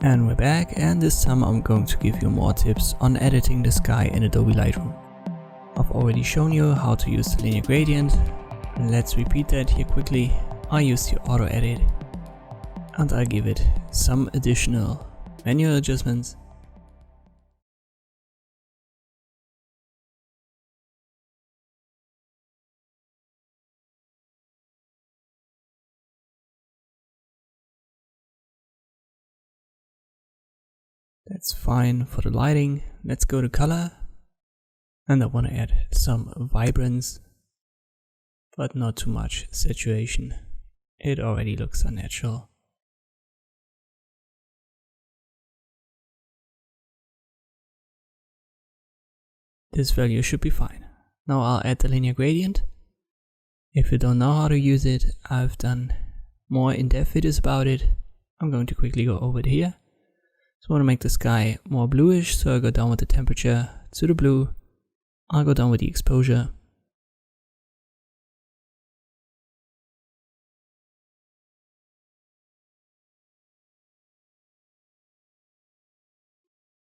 And we're back, and this time I'm going to give you more tips on editing the sky in Adobe Lightroom. I've already shown you how to use the linear gradient. Let's repeat that here quickly. I use the auto edit and I give it some additional manual adjustments. That's fine for the lighting. Let's go to color. And I want to add some vibrance, but not too much saturation. It already looks unnatural. This value should be fine. Now I'll add the linear gradient. If you don't know how to use it, I've done more in-depth videos about it. I'm going to quickly go over it here. So I want to make the sky more bluish, so I go down with the temperature to the blue. I'll go down with the exposure.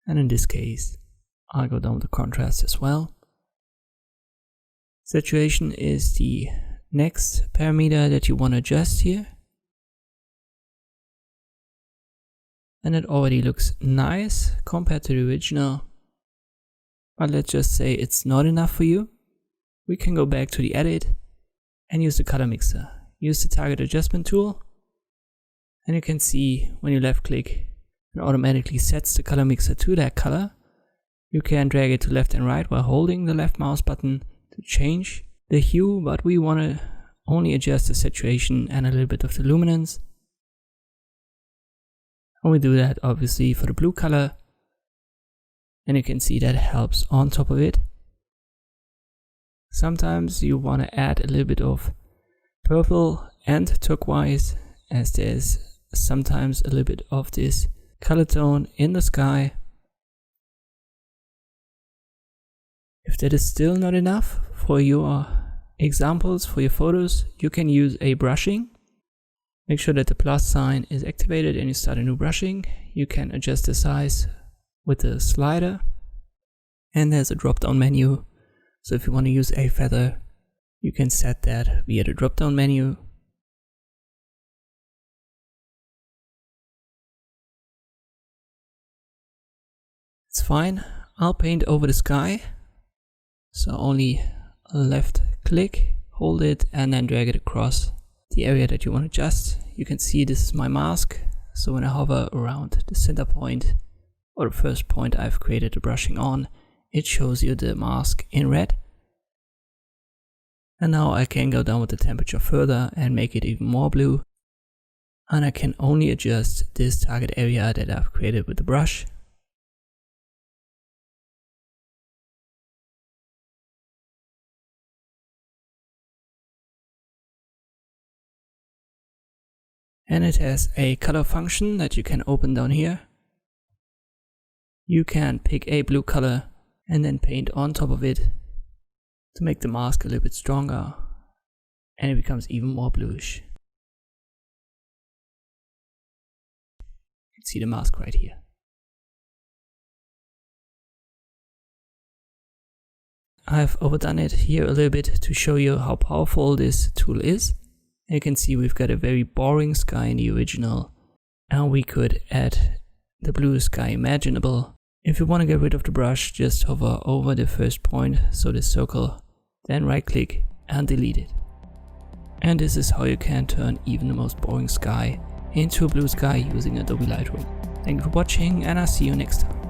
And in this case, I'll go down with the contrast as well. Saturation is the next parameter that you want to adjust here. And it already looks nice compared to the original. But let's just say it's not enough for you. We can go back to the edit and use the color mixer. Use the target adjustment tool. And you can see when you left click, it automatically sets the color mixer to that color. You can drag it to left and right while holding the left mouse button to change the hue, but we want to only adjust the saturation and a little bit of the luminance. And we do that obviously for the blue color. And you can see that helps on top of it. Sometimes you want to add a little bit of purple and turquoise, as there's sometimes a little bit of this color tone in the sky. If that is still not enough for your examples, for your photos, you can use a brushing. Make sure that the plus sign is activated and you start a new brushing. You can adjust the size with the slider. And there's a drop down menu. So if you want to use a feather, you can set that via the drop down menu. It's fine. I'll paint over the sky. So only left click, hold it and then drag it across the area that you want to adjust. You can see this is my mask. So when I hover around the center point or the first point I've created the brushing on, it shows you the mask in red. And now I can go down with the temperature further and make it even more blue. And I can only adjust this target area that I've created with the brush. And it has a color function that you can open down here. You can pick a blue color and then paint on top of it to make the mask a little bit stronger, and it becomes even more bluish. You can see the mask right here. I've overdone it here a little bit to show you how powerful this tool is. You can see we've got a very boring sky in the original, and we could add the bluest sky imaginable. If you want to get rid of the brush, just hover over the first point, so this circle, then right click and delete it. And this is how you can turn even the most boring sky into a blue sky using Adobe Lightroom. Thank you for watching, and I'll see you next time.